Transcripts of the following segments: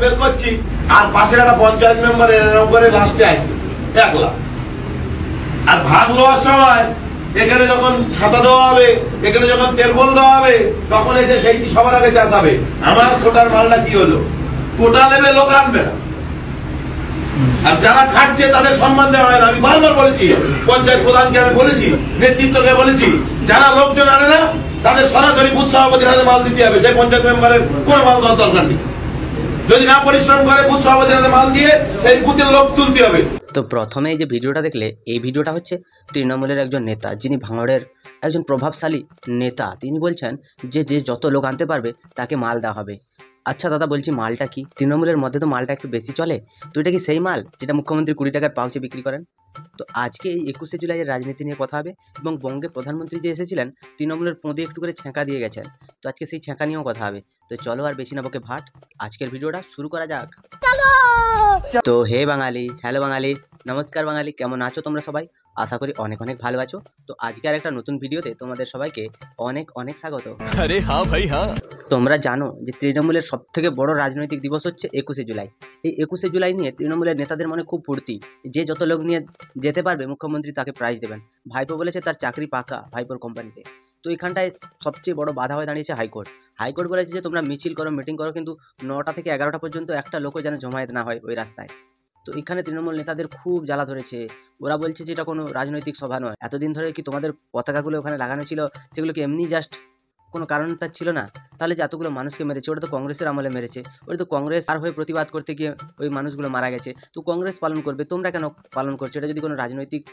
বের করছি, আর পাশের একটা পঞ্চায়েত মেম্বার এরকম করে লাস্টে আসতেছে একলা। আর ভাগ লওয়ার সময় এখানে যখন ছাতা দেওয়া হবে, এখানে যখন তেলবল দেওয়া হবে, তখন এসে সেই সবার আগে চাষাবে আমার কোটার মালটা কি হলো। কোটা নেবে, লোক আনবে না। আর যারা খাটছে তাদের সম্মান দেওয়া হয় না। আমি বারবার বলেছি, পঞ্চায়েত প্রধানকে আমি বলেছি, নেতৃত্বকে বলেছি, যারা লোকজন আনে না তাদের সরাসরি বুথ সভাপতির হাতে মাল দিতে হবে। সেই পঞ্চায়েত মেম্বারের কোনো মাল দেওয়ার দরকার নেই। যদি না পরিশ্রম করে বুথ সভাপতির হাতে মাল দিয়ে সেই বুথের লোক তুলতে হবে। তো প্রথমে এই যে ভিডিওটা দেখলে, এই ভিডিওটা হচ্ছে তৃণমূলের একজন নেতা, যিনি ভাঙড়ের একজন প্রভাবশালী নেতা। তিনি বলছেন যে যত লোক আনতে পারবে তাকে মাল দেওয়া হবে। আচ্ছা দাদা, বলছি মালটা কি? তৃণমূলের মধ্যে তো মালটা একটু বেশি চলে, তো এটা কি সেই মাল যেটা মুখ্যমন্ত্রী 20 টাকার পাউচে বিক্রি করেন? তো আজকে এই 21শে জুলাইয়ের রাজনীতি নিয়ে কথা হবে, এবং বঙ্গের প্রধানমন্ত্রী যে এসেছিলেন তৃণমূলের পদে একটু করে ছ্যাঁকা দিয়ে গেছেন। তো আজকে সেই ছ্যাঁকা নিয়েও কথা হবে। তো চলো আর বেশি না বকে ভাট, আজকের ভিডিওটা শুরু করা যাক। তো হে বাঙালি, হ্যালো বাঙালি, নমস্কার বাঙালি, কেমন আছো তোমরা সবাই? আশা করি অনেক অনেক ভালো আছো। তো আজকে আর একটা নতুন ভিডিওতে তোমাদের সবাইকে অনেক অনেক স্বাগত। আরে হ্যাঁ ভাই হ্যাঁ। তোমরা জানো যে তৃণমূলের সব থেকে বড় রাজনৈতিক দিবস হচ্ছে 21শে জুলাই। এই 21শে জুলাই নিয়ে তৃণমূলের নেতাদের মনে খুব ফুর্তি, যে যত লোক নিয়ে যেতে পারবে মুখ্যমন্ত্রী তাকে প্রাইজ দেবেন। ভাইপো বলেছে তার চাকরি পাকা ভাইপোর কোম্পানিতে। তো এখানটায় সবচেয়ে বড় বাধা হয়ে দাঁড়িয়েছে হাইকোর্ট। হাইকোর্ট বলেছে যে তোমরা মিছিল করো, মিটিং করো, কিন্তু 9টা থেকে 11টা পর্যন্ত একটা লোকও যেন জমায়েত না হয় ওই রাস্তায়। তো এখানে তৃণমূল নেতাদের খুব জ্বালা ধরেছে। ওরা বলছে যে এটা কোনো রাজনৈতিক সভা নয়। এতদিন ধরে কি তোমাদের পতাকাগুলো ওখানে লাগানো ছিল, সেগুলো কি এমনি জাস্ট কোনো কারণ তার ছিল না? তাহলে যে এতগুলো মানুষকে মেরেছে, ওটা তো কংগ্রেসের আমলে মেরেছে। ওটা তো কংগ্রেস আর হয়ে প্রতিবাদ করতে গিয়ে ওই মানুষগুলো মারা গেছে। তো কংগ্রেস পালন করবে, তোমরা কেন পালন করছো? এটা যদি কোনো রাজনৈতিক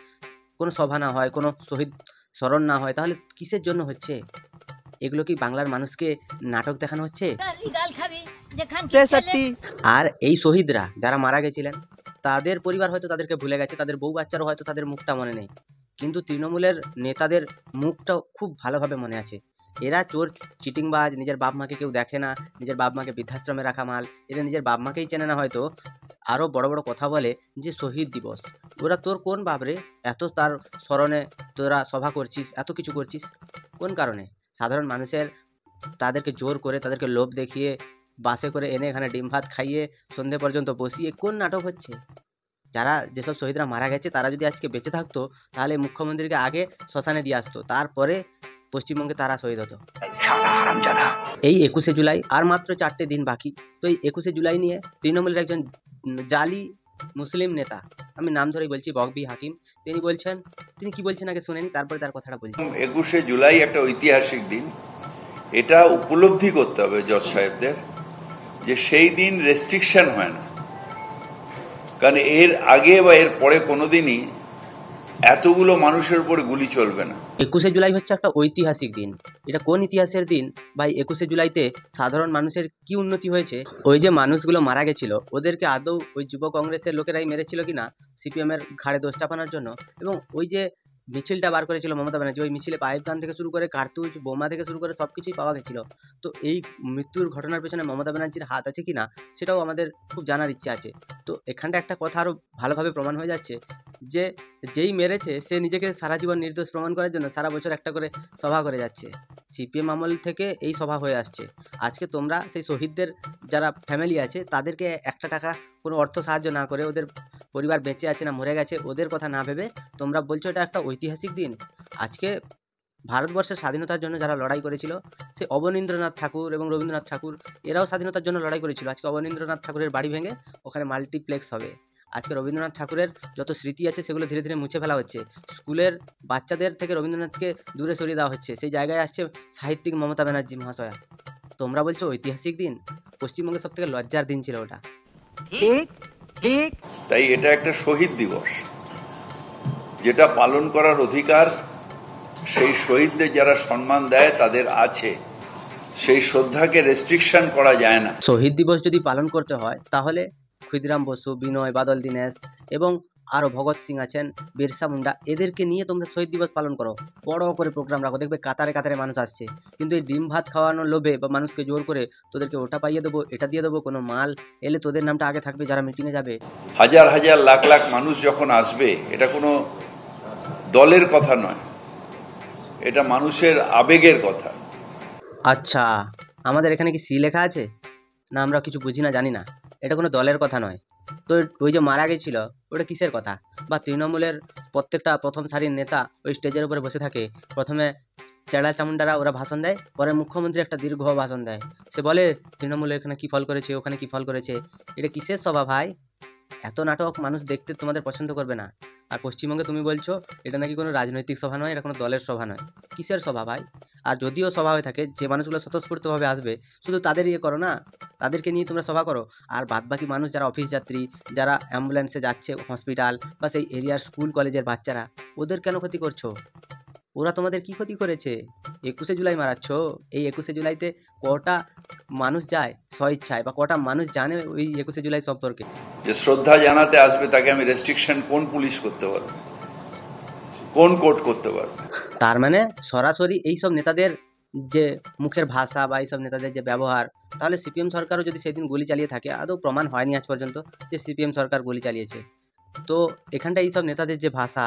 কোনো সভা না হয়, কোনো শহীদ স্মরণ না হয়, তাহলে কিসের জন্য হচ্ছে? এগুলো কি বাংলার মানুষকে নাটক দেখানো হচ্ছে? আর এই শহীদরা যারা মারা গেছিলেন, তাদের পরিবার হয়তো তাদেরকে ভুলে গেছে, তাদের বউ বাচ্চারও হয়তো তাদের মুখটা মনে নেই, কিন্তু তৃণমূলের নেতাদের মুখটা খুব ভালোভাবে মনে আছে। এরা চোর, চিটিংবাজ, নিজের বাপ মাকে কেউ দেখে না, নিজের বাপ মাকে বৃদ্ধাশ্রমে রাখা মাল, এরা নিজের বাপ মাকেই চেনে না হয়তো। আরও বড় বড় কথা বলে যে শহীদ দিবস। ওরা তোর কোন বাপরে এত তার স্মরণে তোরা সভা করছিস, এত কিছু করছিস কোন কারণে? সাধারণ মানুষের তাদেরকে জোর করে, তাদেরকে লোভ দেখিয়ে বাসে করে এনে এখানে ডিম ভাত খাইয়ে সন্ধে পর্যন্ত বসিয়ে কোন নাটক হচ্ছে? যারা যেসব শহীদরা মারা গেছে তারা যদি আজকে বেঁচে থাকতো, তাহলে মুখ্যমন্ত্রীকে আগে শ্মশানে দিয়ে আসতো, তারপরে পশ্চিমবঙ্গে তারা শহীদ হতো। এই 21শে জুলাই আর মাত্র 4টে দিন বাকি। তো এই 21শে জুলাই নিয়ে তৃণমূলের একজন জালি মুসলিম নেতা, আমি নাম ধরেই বলছি, বকবি হাকিম, তিনি বলছেন, তিনি কি বলছেন আগে শুনেনি, তারপরে তার কথাটা বলছি। 21শে জুলাই একটা ঐতিহাসিক দিন। এটা উপলব্ধি করতে হবে জজ সাহেবদের যে সেই দিন রেস্ট্রিকশন হয় না, কারণ এর আগে বা এর পরে কোনোদিনই এতগুলো মানুষের উপরে গুলি চলবে না। 21শে জুলাই হচ্ছে একটা ঐতিহাসিক দিন। এটা কোন ইতিহাসের দিন ভাই? 21শে জুলাইতে সাধারণ মানুষের কি উন্নতি হয়েছে? ওই যে মানুষগুলো মারা গেছিল, ওদেরকে আদৌ ওই যুব কংগ্রেসের লোকেরাই মেরেছিল কিনা সিপিএম এর ঘাড়ে দোষ চাপানোর জন্য? এবং ওই যে মিছিলটা বার করেছিল মমতা ব্যানার্জি, ওই মিছিলে পাইপ গান থেকে শুরু করে কার্তুজ, বোমা থেকে শুরু করে সব কিছুই পাওয়া গেছিল। তো এই মৃত্যুর ঘটনার পেছনে মমতা ব্যানার্জির হাত আছে কি না সেটাও আমাদের খুব জানার ইচ্ছে আছে। তো এখানটা একটা কথা আরও ভালোভাবে প্রমাণ হয়ে যাচ্ছে যে যেই মেরেছে সে নিজেকে সারা জীবন নির্দোষ প্রমাণ করার জন্য সারা বছর একটা করে সভা করে যাচ্ছে। সিপিএম আমল থেকে এই সভা হয়ে আসছে। আজকে তোমরা সেই শহীদদের যারা ফ্যামিলি আছে তাদেরকে একটা টাকা কোনো অর্থ সাহায্য না করে, ওদের পরিবার বেঁচে আছে না মরে গেছে ওদের কথা না ভেবে তোমরা বলছো এটা একটা ঐতিহাসিক দিন। আজকে ভারতবর্ষের স্বাধীনতার জন্য যারা লড়াই করেছিল, সে অবনীন্দ্রনাথ ঠাকুর এবং রবীন্দ্রনাথ ঠাকুর, এরাও স্বাধীনতার জন্য লড়াই করেছিল। আজকে অবনীন্দ্রনাথ ঠাকুরের বাড়ি ভেঙে ওখানে মাল্টিপ্লেক্স হবে। আজকে রবীন্দ্রনাথ ঠাকুরের যত স্মৃতি আছে সেগুলো ধীরে ধীরে মুছে ফেলা হচ্ছে। স্কুলের বাচ্চাদের থেকে রবীন্দ্রনাথকে দূরে সরিয়ে দেওয়া হচ্ছে। সেই জায়গায় আসছে সাহিত্যিক মমতা ব্যানার্জি মহাশয়া। তোমরা বলছো ঐতিহাসিক দিন? পশ্চিমবঙ্গের সব থেকে লজ্জার দিন ছিল ওটা। তাই এটা একটা শহীদ দিবস, যেটা পালন করার অধিকার সেই শহীদদের যারা সম্মান দেয় তাদের আছে। সেই শ্রদ্ধাকে রেস্ট্রিকশন করা যায় না। শহীদ দিবস যদি পালন করতে হয় তাহলে ক্ষুদিরাম বসু, বিনয় বাদল দীনেশ এবং আরও ভগৎ সিং আছেন, বিরসা মুন্ডা, এদেরকে নিয়ে তোমরা শহীদ দিবস পালন করো, বড় করে প্রোগ্রাম রাখো, দেখবে কাতারে কাতারে মানুষ আসছে। কিন্তু এই ডিম ভাত খাওয়ানোর লোভে বা মানুষকে জোর করে তোদেরকে ওটা পাইয়ে দেবো, এটা দিয়ে দেবো, কোনো মাল এলে তোদের নামটা আগে থাকবে যারা মিটিংয়ে যাবে। হাজার হাজার লাখ লাখ মানুষ যখন আসবে, এটা কোনো দলের কথা নয়, এটা মানুষের আবেগের কথা। আচ্ছা, আমাদের এখানে কি সি লেখা আছে না আমরা কিছু বুঝি না, জানি না? এটা কোনো দলের কথা নয়। তো ওই যে মারা গেছিল ওটা কিসের কথা? বা তৃণমূলের প্রত্যেকটা প্রথম সারির নেতা ওই স্টেজের উপরে বসে থাকে, প্রথমে চেড়া চামুন্ডারা ওরা ভাষণ দেয়, পরে মুখ্যমন্ত্রী একটা দীর্ঘ ভাষণ দেয়, সে বলে তৃণমূল এখানে কী ফল করেছে, ওখানে কী ফল করেছে। এটা কিসের সভা ভাই? এত নাটক মানুষ দেখতে তোমাদের পছন্দ করবে না। আর পশ্চিমবঙ্গে তুমি বলছো এটা নাকি কোনো রাজনৈতিক সভা নয়, এটা কোনো দলের সভা নয়। কিসের সভা ভাই? আর যদিও সভা হয়ে থাকে, যে মানুষগুলো স্বতঃস্ফূর্তভাবে আসবে শুধু তাদের ইয়ে করো না, তাদেরকে নিয়ে তোমরা সভা করো। আর বাদবাকি মানুষ যারা অফিস যাত্রী, যারা অ্যাম্বুলেন্সে যাচ্ছে হসপিটাল বা সেই এরিয়ার স্কুল কলেজের বাচ্চারা, ওদের কেন ক্ষতি করছো? ওরা তোমাদের কি ক্ষতি করেছে? 21শে জুলাই মারাচ্ছ। এই 21শে জুলাইতে কটা মানুষ যায় স্বইচ্ছায়, বা কটা মানুষ জানে ওই 21শে জুলাই সম্পর্কে? যে শ্রদ্ধা জানাতে আসবে তাকে আমি রেস্ট্রিকশন কোন পুলিশ করতে পারবে, কোন কোর্ট করতে পারবে? তার মানে সরাসরি এইসব নেতাদের যে মুখের ভাষা বা এইসব নেতাদের যে ব্যবহার, তাহলে সিপিএম সরকারও যদি সেদিন গুলি চালিয়ে থাকে, আদৌ প্রমাণ হয়নি আজ পর্যন্ত যে সিপিএম সরকার গুলি চালিয়েছে, তো এখানটা এইসব নেতাদের যে ভাষা,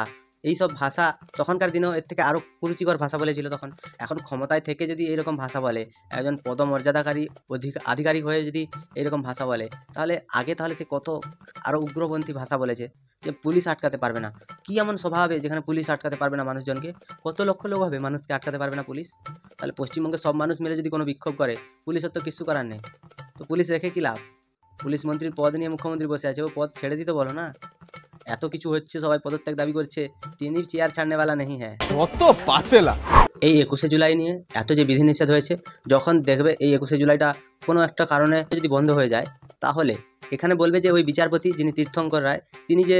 এইসব ভাষা তখনকার দিনেও এর থেকে আরও কুরুচিকর ভাষা বলেছিল তখন। এখন ক্ষমতায় থেকে যদি এইরকম ভাষা বলে, একজন পদমর্যাদাকারী আধিকারিক হয়ে যদি এইরকম ভাষা বলে, তাহলে তাহলে সে কত আরও উগ্রপন্থী ভাষা বলেছে, যে পুলিশ আটকাতে পারবে না। কী এমন সভা হবে যেখানে পুলিশ আটকাতে পারবে না মানুষজনকে? কত লক্ষ লোক হবে, মানুষকে আটকাতে পারবে না পুলিশ? তাহলে পশ্চিমবঙ্গে সব মানুষ মিলে যদি কোনো বিক্ষোভ করে, পুলিশের তো কিছু করার নেই। তো পুলিশ রেখে কী লাভ? পুলিশ মন্ত্রীর পদ নিয়ে মুখ্যমন্ত্রী বসে আছে, ও পদ ছেড়ে দিতে বলো না। এত কিছু হচ্ছে, সবাই পদত্যাগ দাবি করছে, তিনি চেয়ার ছাড়নেওয়ালা নেই। হ্যাঁ, কত পাতেলা। এই 21শে জুলাই নিয়ে এত যে বিধিনিষেধ হয়েছে, যখন দেখবে এই 21শে জুলাইটা কোনো একটা কারণে যদি বন্ধ হয়ে যায়, তাহলে এখানে বলবে যে ওই বিচারপতি যিনি তীর্থঙ্কর রায়, তিনি যে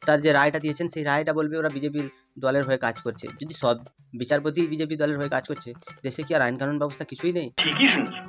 তার যে রায়টা দিয়েছেন, সেই রায়টা বলবে ওরা বিজেপির দলের হয়ে কাজ করছে। যদি সব বিচারপতি বিজেপি দলের হয়ে কাজ করছে, দেশে কি আর আইন কানুন ব্যবস্থা কিছুই নেই? ঠিকই শুনছো,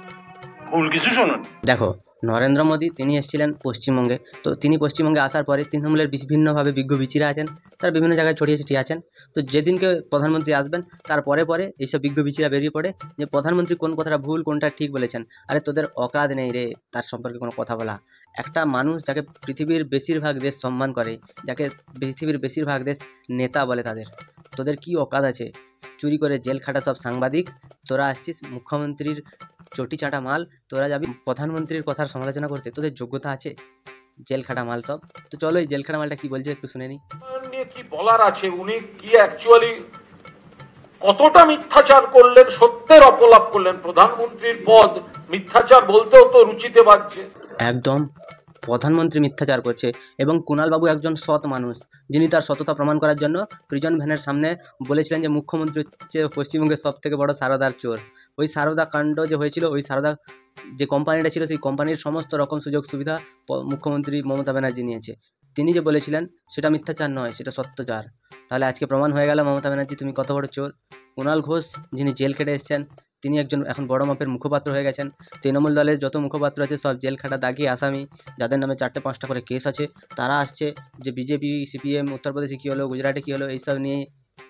ভুল কিছু শোনো। দেখো, নরেন্দ্র মোদী তিনি এসেছিলেন পশ্চিমবঙ্গে, তো তিনি পশ্চিমবঙ্গে আসার পরে তৃণমূলের বিভিন্নভাবে বিজ্ঞ বিচিরা আছেন, তারা বিভিন্ন জায়গায় ছড়িয়ে ছিটিয়ে আছেন। তো যেদিনকে প্রধানমন্ত্রী আসবেন, তার পরে এইসব বিজ্ঞ বিচিরা বেরিয়ে পড়ে যে প্রধানমন্ত্রী কোন কথাটা ভুল, কোনটা ঠিক বলেছেন। আরে তোদের অকাদ নেই রে তার সম্পর্কে কোনো কথা বলা। একটা মানুষ যাকে পৃথিবীর বেশিরভাগ দেশ সম্মান করে, যাকে পৃথিবীর বেশিরভাগ দেশ নেতা বলে, তোদের কি অকাদ আছে? চুরি করে জেল খাটা সব সাংবাদিক, তোরা আসছিস মুখ্যমন্ত্রীর চটি চাটা মাল, তোরা যাবি প্রধানমন্ত্রীর কথার সমালোচনা করতে? তোদের যোগ্যতা আছে? জেল খাটা মাল সব। তো চলো এই জেল খাটা মালটা কি বলছে একটু শুনে নি। নিয়ে কি বলার আছে, উনি কি অ্যাকচুয়ালি কতটা মিথ্যাচার করলেন, সত্যের অপলাপ করলেন। প্রধানমন্ত্রীর পদ মিথ্যাচার বলতেও তো রুচিতে বাজছে। একদম প্রধানমন্ত্রী মিথ্যাচার করছে, এবং কুণালবাবু একজন সৎ মানুষ, যিনি তার সততা প্রমাণ করার জন্য প্রিজন ভ্যানের সামনে বলেছিলেন যে মুখ্যমন্ত্রী হচ্ছে পশ্চিমবঙ্গের সব থেকে বড় সারদার চোর। ওই সারদা কাণ্ড যে হয়েছিল, ওই সারদা যে কোম্পানিটা ছিল, সেই কোম্পানির সমস্ত রকম সুযোগ সুবিধা মুখ্যমন্ত্রী মমতা ব্যানার্জি নিয়েছে। তিনি যে বলেছিলেন সেটা মিথ্যাচার নয়, সেটা সত্যচার। তাহলে আজকে প্রমাণ হয়ে গেল মমতা ব্যানার্জি তুমি কত বড় চোর। কুণাল ঘোষ যিনি জেল খেটে এসেছেন, তিনি একজন এখন বড় মাপের মুখপাত্র হয়ে গেছেন। তৃণমূল দলের যত মুখপাত্র আছে সব জেল খাটা দাগি আসামি, যাদের নামে 4-5টা করে কেস আছে, তারা আসছে যে বিজেপি সিপিএম উত্তরপ্রদেশে কী হলো, গুজরাটে কী হলো, এইসব নিয়ে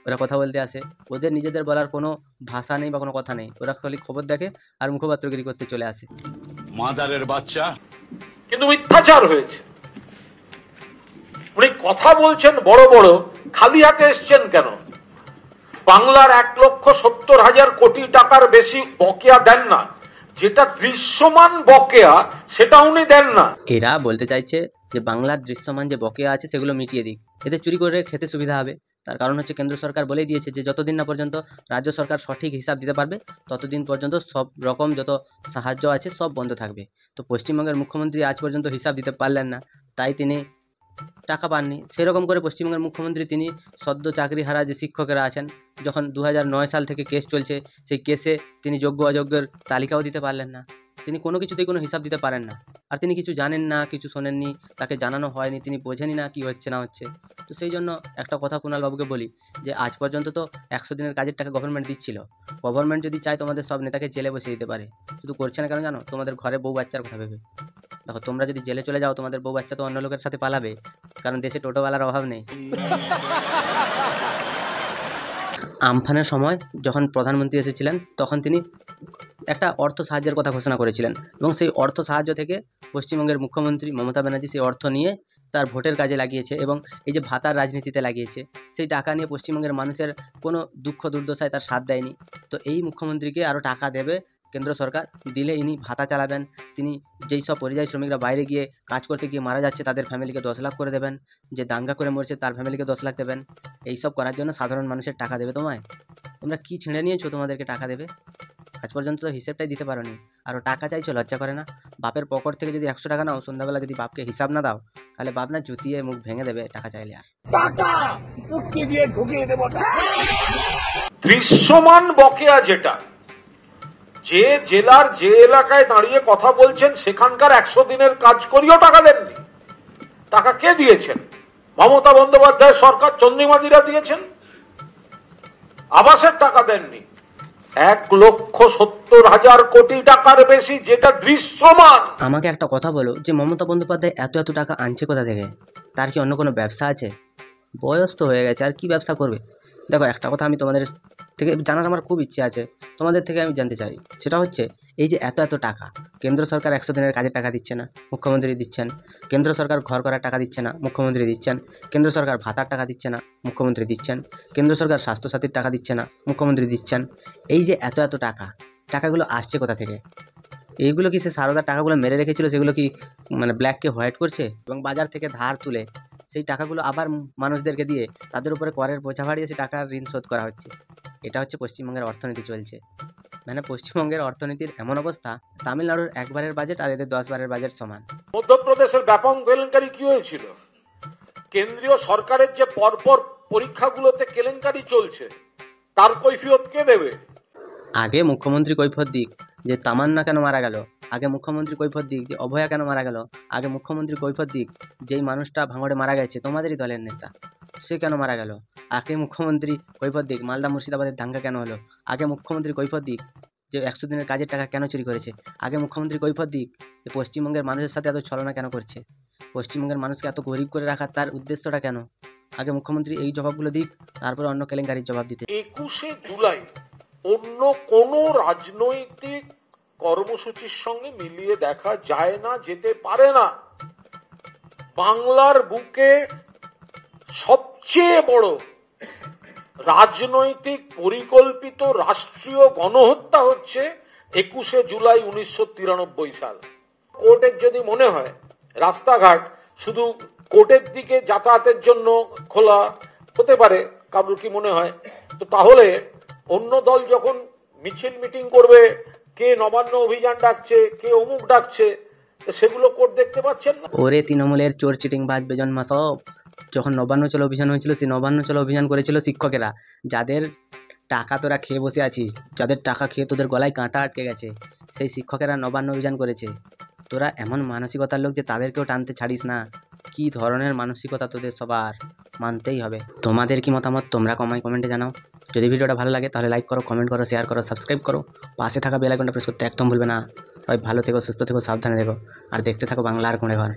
ওরা কথা বলতে আসে। ওদের নিজেদের বলার কোনো ভাষা নেই বা কোনো কথা নেই, ওরা খালি খবর দেখে আর মুখপাত্রগিরি করতে চলে আসে। মাদারের বাচ্চা। কিন্তু মিথ্যাচার হয়েছে। উনি কথা বলছেন বড় বড়, খালি হাতে এসছেন কেন? বাংলার 1,70,000 কোটি টাকার বেশি বকেয়া দেন না, যেটা দৃশ্যমান বকেয়া সেটা উনি দেন না। এরা বলতে চাইছে যে বাংলার দৃশ্যমান যে বকেয়া আছে সেগুলো মিটিয়ে দিক, এতে চুরি করে খেতে সুবিধা হবে। তার কারণ হচ্ছে কেন্দ্র সরকার বলেই দিয়েছে যে যতদিন না পর্যন্ত রাজ্য সরকার সঠিক হিসাব দিতে পারবে, ততদিন পর্যন্ত সব রকম যত সাহায্য আছে সব বন্ধ থাকবে। তো পশ্চিমবঙ্গের মুখ্যমন্ত্রী আজ পর্যন্ত হিসাব দিতে পারলেন না, তাই তিনি টাকা পাননি। সেরকম করে পশ্চিমবঙ্গের মুখ্যমন্ত্রী তিনি সদ্য চাকরি হারা যে শিক্ষকেরা আছেন, যখন 2009 সাল থেকে কেস চলছে, সেই কেসে তিনি যোগ্য অযোগ্যের তালিকাও দিতে পারলেন না। তিনি কোনো কিছুতেই কোনো হিসাব দিতে পারেন না। আর তিনি কিছু জানেন না, কিছু শোনেননি, তাকে জানানো হয়নি, তিনি বোঝেনি না কি হচ্ছে না হচ্ছে। তো সেই জন্য একটা কথা কুণালবাবুকে বলি যে আজ পর্যন্ত তো 100 দিনের কাজের টাকা গভর্নমেন্ট দিচ্ছিল। গভর্নমেন্ট যদি চায় তোমাদের সব নেতাকে জেলে বসিয়ে দিতে পারে, শুধু করছে না কেন জানো? তোমাদের ঘরে বউ বাচ্চার কথা ভেবে। দেখো, তোমরা যদি জেলে চলে যাও, তোমাদের বউ বাচ্চা তো অন্য লোকের সাথে পালাবে, কারণ দেশে টোটোওয়ালার অভাব নেই। আমফানের সময় যখন প্রধানমন্ত্রী এসেছিলেন, তখন তিনি একটা অর্থ সাহায্যের কথা ঘোষণা করেছিলেন, এবং সেই অর্থ সাহায্য থেকে পশ্চিমবঙ্গের মুখ্যমন্ত্রী মমতা ব্যানার্জি সেই অর্থ নিয়ে তার ভোটের কাজে লাগিয়েছে, এবং এই যে ভাতার রাজনীতিতে লাগিয়েছে। সেই টাকা নিয়ে পশ্চিমবঙ্গের মানুষের কোনো দুঃখ দুর্দশায় তার সাথ দেয়নি। তো এই মুখ্যমন্ত্রীকে আরও টাকা দেবে, কেন্দ্র সরকার দিলে ইনি ভাতা চালাবেন। তিনি যেই সব পরিযায়ী শ্রমিকরা বাইরে গিয়ে কাজ করতে গিয়ে মারা যাচ্ছে তাদের ফ্যামিলিকে 10 লাখ করে দেবেন, যে দাঙ্গা করে মরছে তার ফ্যামিলিকে 10 লাখ দেবেন। এইসব করার জন্য সাধারণ মানুষের টাকা দেবে তোমায়? তোমরা কি ছিঁড়ে নিয়েছো তোমাদেরকে টাকা দেবে? আজ পর্যন্ত তো হিসেবটাই দিতে পারোনি, আরও টাকা চাইছো, লজ্জা করে না? বাপের পকেট থেকে যদি 100 টাকা নাও, সন্ধ্যাবেলা যদি বাপকে হিসাব না দাও, তাহলে বাপ না জুতিয়ে মুখ ভেঙে দেবে টাকা চাইলে। আর দৃশ্যমান বকেয়া যেটা, যে জেলার যে এলাকায় দাঁড়িয়ে কথা বলছেন সেখানকার 100 দিনের কাজ করিও টাকা দেননি। টাকা কে দিয়েছেন? মমতা বন্দ্যোপাধ্যায় সরকার, চন্দ্রিমাদিরা দিয়েছেন। আবাসের টাকা দেননি। 1,70,000 কোটি টাকার বেশি, যেটা দৃশ্যমান। আমাকে একটা কথা বলো, যে মমতা বন্দ্যোপাধ্যায় এত এত টাকা আনছে কোথা থেকে? তার কি অন্য কোনো ব্যবসা আছে? বয়স তো হয়ে গেছে, আর কি ব্যবসা করবে? দেখো, একটা কথা আমি তোমাদের থেকে জানার আমার খুব ইচ্ছে আছে, তোমাদের থেকে আমি জানতে চাই। সেটা হচ্ছে, এই যে এত এত টাকা, কেন্দ্র সরকার 100 দিনের কাজের টাকা দিচ্ছে না, মুখ্যমন্ত্রী দিচ্ছেন। কেন্দ্র সরকার ঘর করার টাকা দিচ্ছে না, মুখ্যমন্ত্রী দিচ্ছেন। কেন্দ্র সরকার ভাতার টাকা দিচ্ছে না, মুখ্যমন্ত্রী দিচ্ছেন। কেন্দ্র সরকার স্বাস্থ্যসাথীর টাকা দিচ্ছে না, মুখ্যমন্ত্রী দিচ্ছেন। এই যে এত এত টাকা, টাকাগুলো আসছে কোথা থেকে? এইগুলো কি সে সারদার টাকাগুলো মেরে রেখেছিল, সেগুলো কি মানে ব্ল্যাককে হোয়াইট করছে এবং বাজার থেকে ধার তুলে সেই টাকাগুলো আবার মানুষদেরকে দিয়ে তাদের উপরে করের বোঝা বাড়িয়ে সেই টাকার ঋণ শোধ করা হচ্ছে? এটা হচ্ছে পশ্চিমবঙ্গের অর্থনীতি চলছে। মানে পশ্চিমবঙ্গের অর্থনীতির এমন অবস্থা, তামিলনাড়ুর 1 বারের বাজেট আর এদের 10 বারের বাজেট সমান। মধ্যপ্রদেশের ব্যাপক কেলেঙ্কারি কি হয়েছিল? কেন্দ্রীয় সরকারের যে পরপর পরীক্ষাগুলোতে কেলেঙ্কারি চলছে, তার কৈফিয়ত কে দেবে? আগে মুখ্যমন্ত্রী কৈফিয়ত দিক যে তামান্না কেন মারা গেল, আগে মুখ্যমন্ত্রী কৈফিয়ত দিক যে অভয়া কেন মারা গেল, আগে মুখ্যমন্ত্রী কৈফিয়ত দিক যেই মানুষটা ভাঙড়ে মারা গেছে তোমাদেরই দলের নেতা, সে কেন মারা গেল। আগে মুখ্যমন্ত্রী কৈফিয়ত দিক মালদা মুর্শিদাবাদের দাঙ্গা কেন হলো। আগে মুখ্যমন্ত্রী কৈফিয়ত দিক যে 100 দিনের কাজের টাকা কেন চুরি করেছে। আগে মুখ্যমন্ত্রী কৈফিয়ত দিক যে পশ্চিমবঙ্গের মানুষের সাথে এত ছলনা কেন করছে, পশ্চিমবঙ্গের মানুষকে এত গরিব করে রাখার তার উদ্দেশ্যটা কেন। আগে মুখ্যমন্ত্রী এই জবাবগুলো দিক, তারপরে অন্য কেলেঙ্কারির জবাব দিতে। 21শে জুলাই অন্য কোনো রাজনৈতিক কর্মসূচির সঙ্গে মিলিয়ে দেখা যায় না, যেতে পারে না। বাংলার বুকে সবচেয়ে বড় রাজনৈতিক পরিকল্পিত রাষ্ট্রীয় গণহত্যা হচ্ছে 21শে জুলাই 1993 সাল। কোর্টের যদি মনে হয় রাস্তাঘাট শুধু কোর্টের দিকে যাতায়াতের জন্য খোলা হতে পারে, কারোর কি মনে হয়, তো তাহলে অন্য দল যখন মিছিল মিটিং করবে, কে নবান্ন অভিযান ডাকছে, কে অমুক ডাকছে, সেগুলো কোর্ট দেখতে পাচ্ছেন না। ওরে তৃণমূলের চোর চিটিং বাজ বেজন্মা সব, যখন নবান্ন চলো অভিযান হয়েছিল, সেই নবান্ন চলো অভিযান করেছিল শিক্ষকেরা, যাদের টাকা তোরা খেয়ে বসে আছিস, যাদের টাকা খেয়ে তোদের গলায় কাঁটা আটকে গেছে, সেই শিক্ষকেরা নবান্ন অভিযান করেছে। তোরা এমন মানসিকতার লোক যে তাদেরকেও টানতে ছাড়িস না। কি ধরনের মানসিকতা তোদের সবার, মানতেই হবে। তোমাদের কি মতামত তোমরা কমেন্টে জানাও। যদি ভিডিওটা ভালো লাগে তাহলে লাইক করো, কমেন্ট করো, শেয়ার করো, সাবস্ক্রাইব করো, পাশে থাকা বেল আইকনটা প্রেস করতে একদম ভুলবে না। সবাই ভালো থেকো, সুস্থ থেকো, সাবধানে থেকো, আর দেখতে থাকো বাংলার কোণে ঘর।